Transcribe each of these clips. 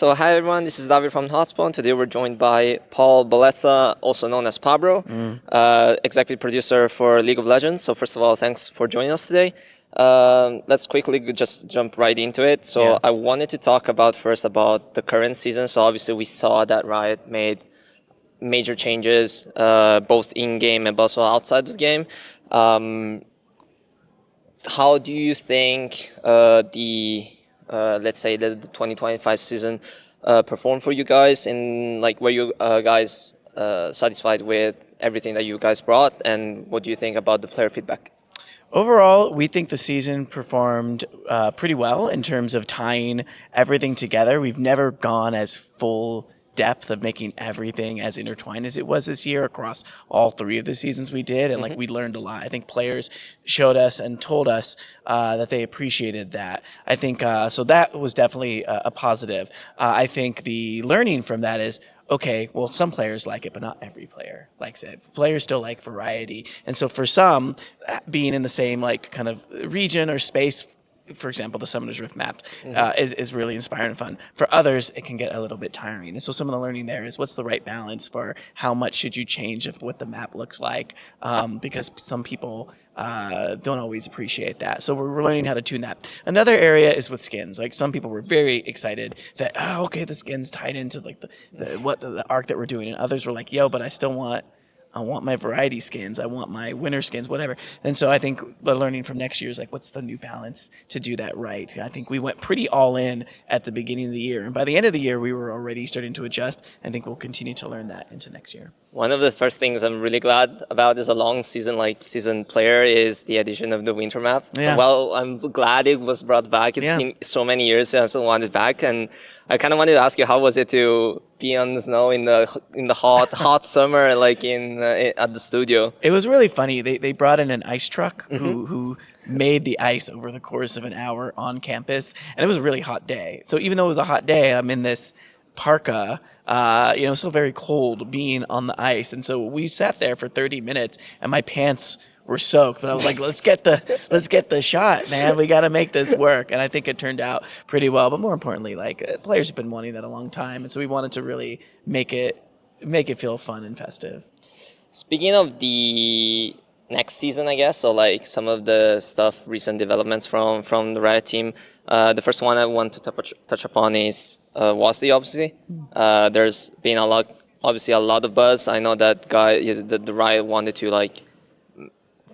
So hi everyone, this is David from Hotspot. Today we're joined by Paul Bellezza, also known as Pabro, executive producer for League of Legends. So first of all, thanks for joining us today. Let's quickly just jump right into it. So Yeah. I wanted to talk about first about the current season. So obviously we saw that Riot made major changes, both in-game and also outside the game. How do you think let's say the 2025 season performed for you guys, and like were you guys satisfied with everything that you guys brought, and what do you think about the player feedback? Overall, we think the season performed pretty well in terms of tying everything together. We've never gone as full depth of making everything as intertwined as it was this year across all three of the seasons we did. And like we learned a lot. I think players showed us and told us that they appreciated that. I think so that was definitely a positive. I think the learning from that is, okay, well, some players like it, but not every player likes it. Players still like variety. And so for some, being in the same like kind of region or space, for example, the Summoner's Rift map is really inspiring and fun. For others, it can get a little bit tiring. And so some of the learning there is what's the right balance for how much should you change of what the map looks like, because some people don't always appreciate that. So we're learning how to tune that. Another area is with skins. Like some people were very excited that, oh, okay, the skin's tied into like the arc that we're doing. And others were like, yo, but I want my variety skins. I want my winter skins, whatever. And so I think the learning from next year is like, what's the new balance to do that right? I think we went pretty all in at the beginning of the year. And by the end of the year, we were already starting to adjust. I think we'll continue to learn that into next year. One of the first things I'm really glad about as a long season player is the addition of the winter map. Yeah. Well, I'm glad it was brought back. It's been so many years since I wanted it back, and I kind of wanted to ask you, how was it to be on the snow in the hot summer, like at the studio? It was really funny. They brought in an ice truck who made the ice over the course of an hour on campus, and it was a really hot day. So even though it was a hot day, I'm in this parka, still very cold being on the ice. And so we sat there for 30 minutes and my pants were soaked, but I was like, let's get the shot, man. We got to make this work. And I think it turned out pretty well. But more importantly, like players have been wanting that a long time. And so we wanted to really make it feel fun and festive. Speaking of the next season, I guess, so like some of the recent developments from the Riot team. The first one I want to touch upon is WASD, obviously. There's been a lot of buzz. I know that the Riot wanted to like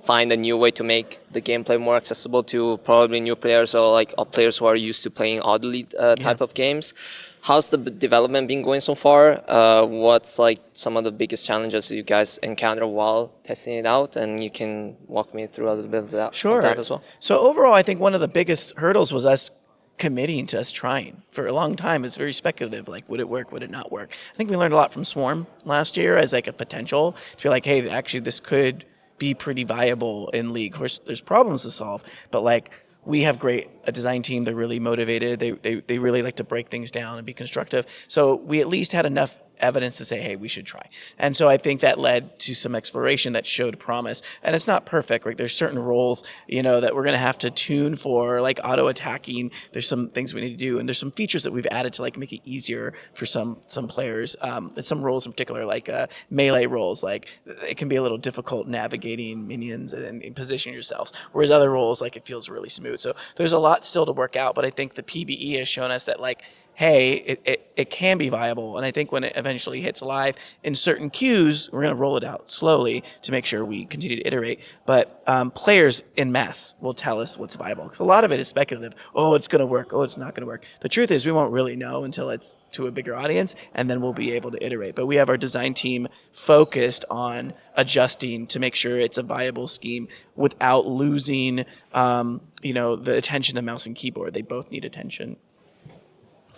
find a new way to make the gameplay more accessible to probably new players, or like players who are used to playing oddly type of games. How's the development been going so far? What's like some of the biggest challenges you guys encounter while testing it out? And you can walk me through a little bit of that, Sure. of that as well. So overall, I think one of the biggest hurdles was us committing to us trying. For a long time, it's very speculative, like would it work, would it not work? I think we learned a lot from Swarm last year as like a potential to be like, hey, actually this could be pretty viable in League. Of course, there's problems to solve, but like we have a design team. They're really motivated. They really like to break things down and be constructive. So we at least had enough evidence to say, hey, we should try. And so I think that led to some exploration that showed promise. And it's not perfect, right? There's certain roles, that we're going to have to tune for, like auto attacking. There's some things we need to do. And there's some features that we've added to like make it easier for some players. Some roles in particular, like melee roles, like it can be a little difficult navigating minions and positioning yourselves. Whereas other roles, like it feels really smooth. So there's a lot still to work out. But I think the PvE has shown us that like, hey, it can be viable. And I think when it eventually hits live in certain queues, we're going to roll it out slowly to make sure we continue to iterate. But players en masse will tell us what's viable. Because a lot of it is speculative. Oh, it's going to work. Oh, it's not going to work. The truth is we won't really know until it's to a bigger audience, and then we'll be able to iterate. But we have our design team focused on adjusting to make sure it's a viable scheme without losing, the attention of mouse and keyboard. They both need attention.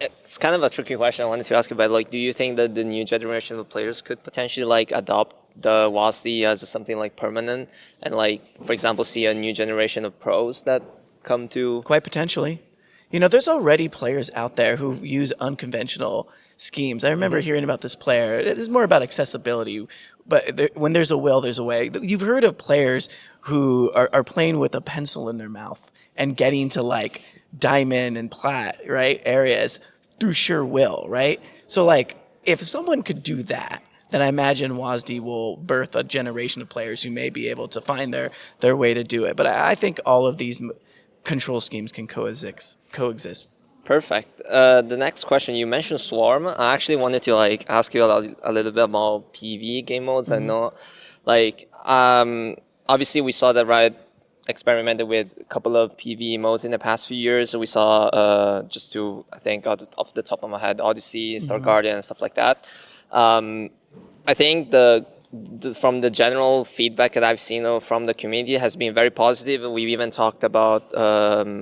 It's kind of a tricky question I wanted to ask you, but like, do you think that the new generation of players could potentially like adopt the WASD as something like permanent, and like, for example, see a new generation of pros that come to? Quite potentially. There's already players out there who use unconventional schemes. I remember hearing about this player. It is more about accessibility, but when there's a will, there's a way. You've heard of players who are playing with a pencil in their mouth and getting to like diamond and plat, right, areas through sheer will, right? So like if someone could do that, then I imagine WASD will birth a generation of players who may be able to find their way to do it. But I think all of these control schemes can coexist. Perfect. The next question, you mentioned Swarm. I actually wanted to like ask you a little bit about PvE game modes. I know, like, obviously we saw that Riot experimented with a couple of PvE modes in the past few years. So we saw, just to I think off the top of my head, Odyssey, Star Guardian, and stuff like that. I think from the general feedback that I've seen from the community has been very positive. We've even talked about,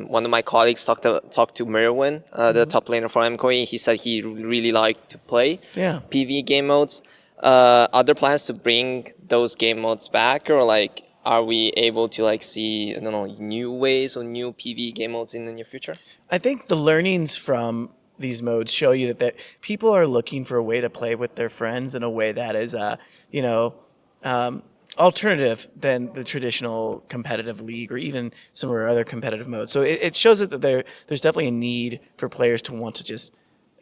one of my colleagues talked to Merwin, the top laner for MKOE. He said he really liked to play PvE game modes. Are there plans to bring those game modes back, or like are we able to like see, I don't know, new ways or new PvE game modes in the near future? I think the learnings from these modes show you that people are looking for a way to play with their friends in a way that is, alternative than the traditional competitive league or even some of our other competitive modes. So it shows that there's definitely a need for players to want to just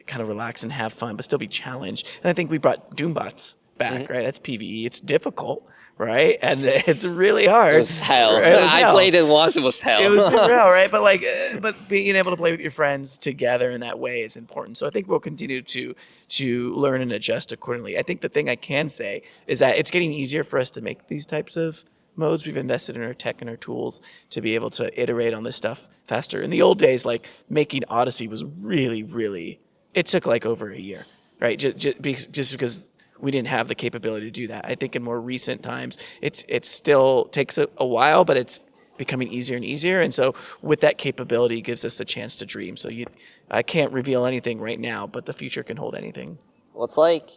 kind of relax and have fun, but still be challenged. And I think we brought Doombots back, right? That's PvE. It's difficult, right? And it's really hard. It was hell. Right? It was I hell. played it once. It was hell. It was super hell, right? But like, but being able to play with your friends together in that way is important. So I think we'll continue to learn and adjust accordingly. I think the thing I can say is that it's getting easier for us to make these types of modes. We've invested in our tech and our tools to be able to iterate on this stuff faster. In the old days, like making Odyssey was really, it took like over a year, right? Just because we didn't have the capability to do that. I think in more recent times, it still takes a while, but it's becoming easier and easier. And so with that capability, it gives us a chance to dream. So I can't reveal anything right now, but the future can hold anything. What's like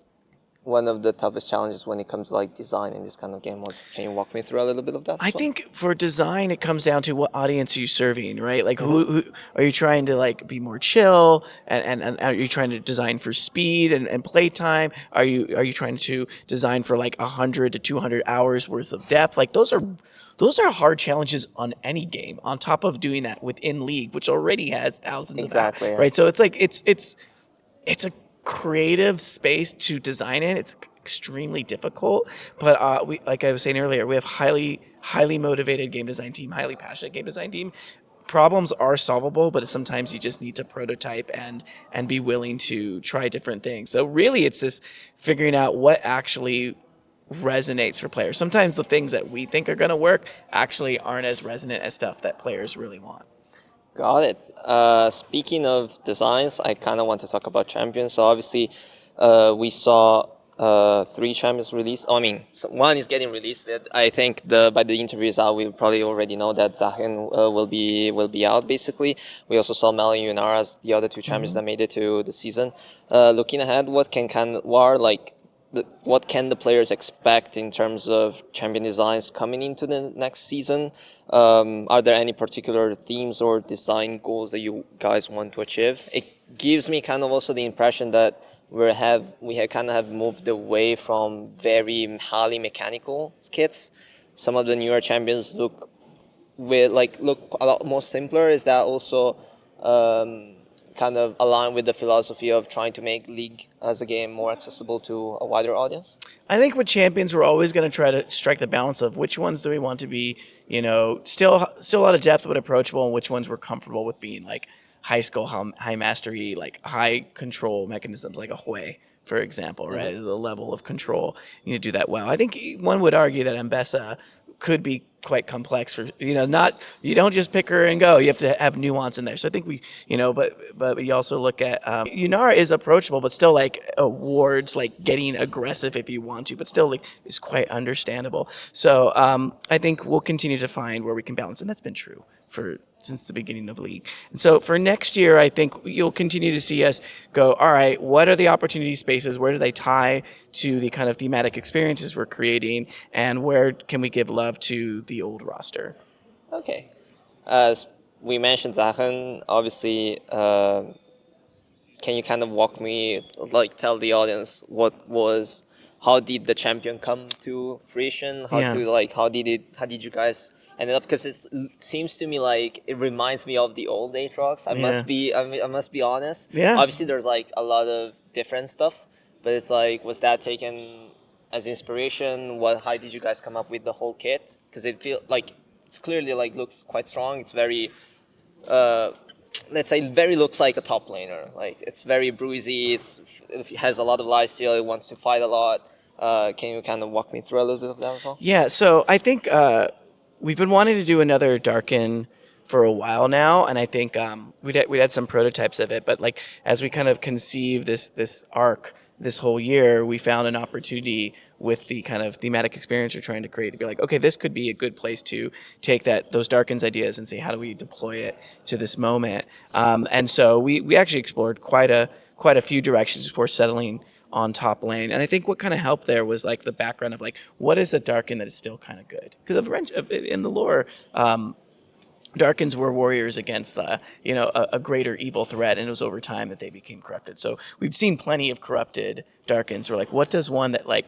one of the toughest challenges when it comes to like designing this kind of game modes? Can you walk me through a little bit of that? I think for design, it comes down to what audience are you serving, right? Like, who are you trying to like be more chill, and are you trying to design for speed and play time? Are you trying to design for like 100 to 200 hours worth of depth? Like those are hard challenges on any game. On top of doing that within League, which already has thousands of hours, right? So it's like it's a creative space to design in. It's extremely difficult, but we, like I was saying earlier, we have highly motivated game design team, highly passionate game design team. Problems are solvable, but sometimes you just need to prototype and be willing to try different things. So really, it's this figuring out what actually resonates for players. Sometimes the things that we think are going to work actually aren't as resonant as stuff that players really want. Got it. Speaking of designs, I kind of want to talk about champions. So obviously, we saw 3 champions released. I mean, so one is getting released. I think by the interviews out, we probably already know that Zaahen will be out. Basically, we also saw Mel and Yunara as the other 2 champions that made it to the season. Looking ahead, what can the players expect in terms of champion designs coming into the next season? Are there any particular themes or design goals that you guys want to achieve? It gives me kind of also the impression that we have kind of moved away from very highly mechanical kits. Some of the newer champions look a lot more simpler. Is that also kind of aligned with the philosophy of trying to make League as a game more accessible to a wider audience? I think with champions, we're always going to try to strike the balance of which ones do we want to be, still a lot of depth but approachable, and which ones we're comfortable with being like high skill, high mastery, like high control mechanisms, like a Hui, for example, right? The level of control, you need to do that well. I think one would argue that Mbessa could be quite complex for, you don't just pick her and go. You have to have nuance in there. So I think but we also look at, Yunara is approachable, but still like wards, like getting aggressive if you want to, but still like is quite understandable. So I think we'll continue to find where we can balance, and that's been true since the beginning of League. And so for next year, I think you'll continue to see us go, all right, what are the opportunity spaces? Where do they tie to the kind of thematic experiences we're creating? And where can we give love to the old roster? Okay. As we mentioned Zaahen, obviously, can you kind of tell the audience how did the champion come to fruition? How did you guys ended up because it seems to me like it reminds me of the old Aatrox. I must be honest. Yeah. Obviously, there's like a lot of different stuff, but it's like, was that taken as inspiration? How did you guys come up with the whole kit? Because it feel like it's clearly like looks quite strong. It's very uh, let's say very looks like a top laner. Like it's very bruisey. It has a lot of life steal. It wants to fight a lot. Can you kind of walk me through a little bit of that as well? Yeah, so I think we've been wanting to do another Darken for a while now, and I think we'd had some prototypes of it, but like as we kind of conceive this arc this whole year, we found an opportunity with the kind of thematic experience we're trying to create to be like, okay, this could be a good place to take those Darkens ideas and say, how do we deploy it to this moment? And so we actually explored quite a few directions before settling on top lane. And I think what kind of helped there was like the background of like, what is a Darken that is still kind of good? Because in the lore, Darkens were warriors against, a greater evil threat, and it was over time that they became corrupted. So we've seen plenty of corrupted Darkens. We're like, what does one that like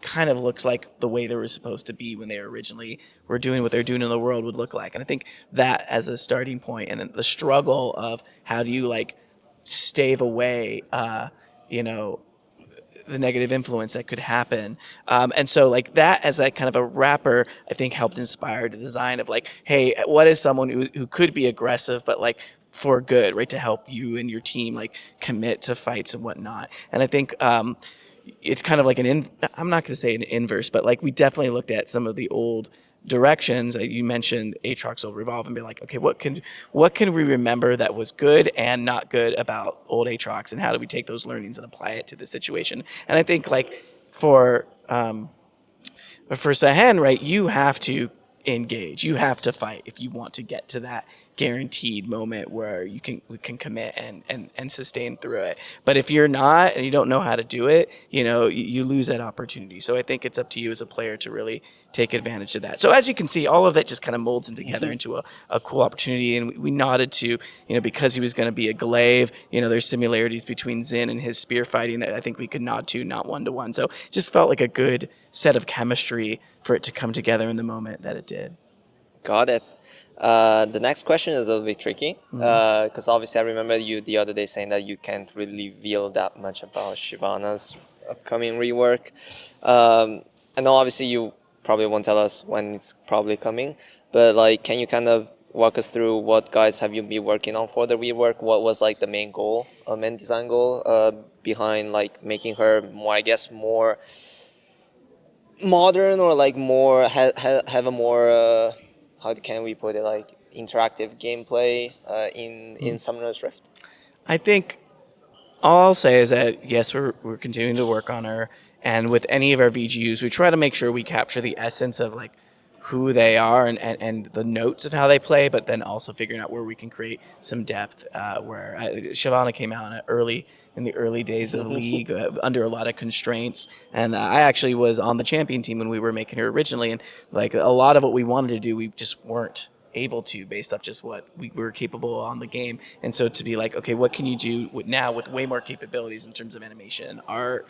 kind of looks like the way they were supposed to be when they originally were doing what they're doing in the world would look like? And I think that as a starting point, and then the struggle of how do you like stave away, the negative influence that could happen. And so like that as a kind of a wrapper, I think helped inspire the design of like, hey, what is someone who could be aggressive, but like for good, right? To help you and your team like commit to fights and whatnot. And I think it's kind of like I'm not going to say an inverse, but like we definitely looked at some of the old directions. You mentioned Aatrox will revolve and be like, okay, what can we remember that was good and not good about old Aatrox, and how do we take those learnings and apply it to the situation? And I think like for Zaahen, right, you have to engage. You have to fight if you want to get to that guaranteed moment where we can commit and sustain through it. But if you're not and you don't know how to do it, you lose that opportunity. So I think it's up to you as a player to really take advantage of that. So as you can see, all of that just kind of molds together into a cool opportunity. And we nodded to, because he was going to be a glaive, there's similarities between Xin and his spear fighting that I think we could nod to, not one-to-one. So it just felt like a good set of chemistry for it to come together in the moment that it did. Got it. The next question is a little bit tricky because obviously I remember you the other day saying that you can't really reveal that much about Shyvana's upcoming rework. I know obviously you probably won't tell us when it's probably coming, but like, can you kind of walk us through what guys have you been working on for the rework? What was like the main goal, main design goal behind like making her more, I guess, more modern, or like more have a more how can we put it, like interactive gameplay in Summoner's Rift? I think all I'll say is that yes, we're continuing to work on her, and with any of our VGUs, we try to make sure we capture the essence of like who they are and the notes of how they play, but then also figuring out where we can create some depth. Where Shyvana came out in the early days of the league under a lot of constraints, and I actually was on the champion team when we were making her originally, and like a lot of what we wanted to do, we just weren't able to based off just what we were capable on the game. And so to be like, okay, what can you do now with way more capabilities in terms of animation, art,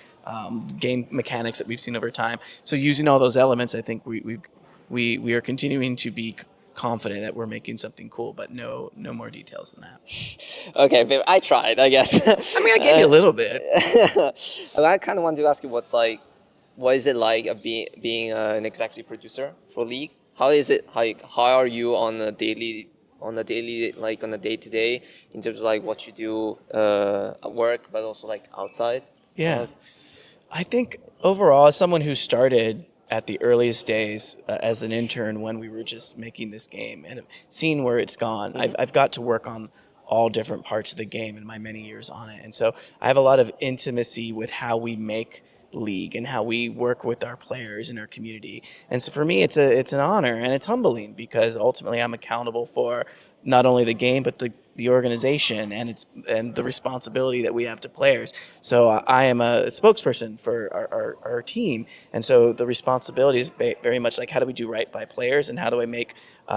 game mechanics that we've seen over time. So using all those elements, I think we are continuing to be confident that we're making something cool, but no more details than that. Okay, but I tried, I guess. I mean, I gave you a little bit. I kind of want to ask you what is it like being an executive producer for League? How is it? How are you on a daily, like on a day to day, in terms of like what you do at work, but also like outside? Yeah, I think overall, as someone who started at the earliest days as an intern when we were just making this game and seeing where it's gone, I've got to work on all different parts of the game in my many years on it, and so I have a lot of intimacy with how we make League and how we work with our players in our community. And so for me, it's an honor and it's humbling because ultimately I'm accountable for not only the game but the organization and the responsibility that we have to players. So I am a spokesperson for our team, and so the responsibility is very much like, how do we do right by players, and how do I make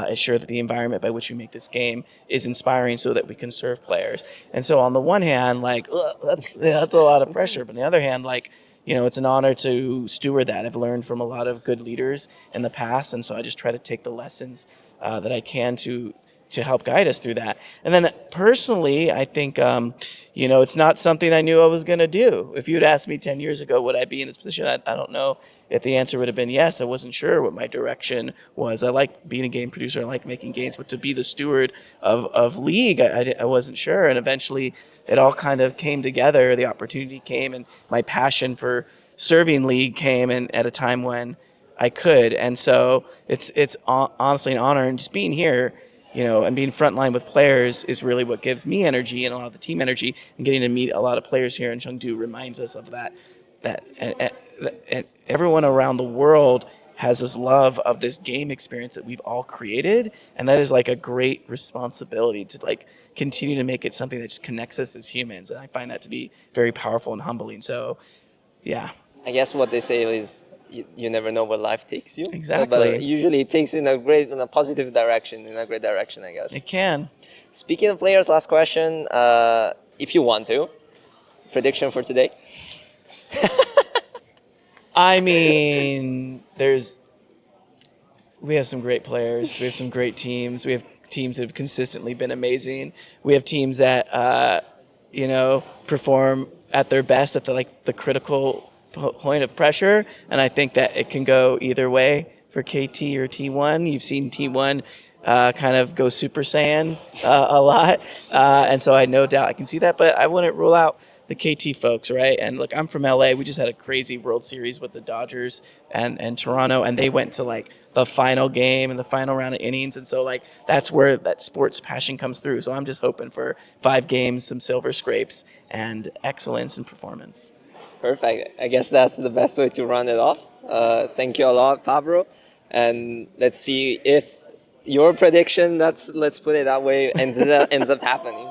ensure that the environment by which we make this game is inspiring so that we can serve players. And so on the one hand, like that's a lot of pressure, but on the other hand, like, it's an honor to steward that. I've learned from a lot of good leaders in the past, and so I just try to take the lessons that I can to help guide us through that. And then personally, I think, it's not something I knew I was going to do. If you'd asked me 10 years ago, would I be in this position? I don't know if the answer would have been yes. I wasn't sure what my direction was. I like being a game producer. I like making games, but to be the steward of League, I wasn't sure. And eventually it all kind of came together. The opportunity came, and my passion for serving League came, and at a time when I could. And so it's honestly an honor. And just being here, and being frontline with players is really what gives me energy and a lot of the team energy. And getting to meet a lot of players here in Chengdu reminds us of that. And everyone around the world has this love of this game experience that we've all created, and that is like a great responsibility to like continue to make it something that just connects us as humans. And I find that to be very powerful and humbling. So, yeah. I guess what they say is you never know where life takes you. Exactly. But usually it takes you in a positive direction, in a great direction, I guess. It can. Speaking of players, last question. If you want to, prediction for today? I mean, we have some great players. We have some great teams. We have teams that have consistently been amazing. We have teams that, perform at their best at the critical point of pressure, and I think that it can go either way for KT or T1. You've seen T1 kind of go Super Saiyan a lot, and so I no doubt I can see that, but I wouldn't rule out the KT folks, right? And look, I'm from LA. We just had a crazy World Series with the Dodgers and Toronto, and they went to the final game and the final round of innings, and so that's where that sports passion comes through. So I'm just hoping for 5 games, some silver scrapes, and excellence in performance. Perfect. I guess that's the best way to run it off. Thank you a lot, Pabro. And let's see if your prediction, let's put it that way, ends up happening.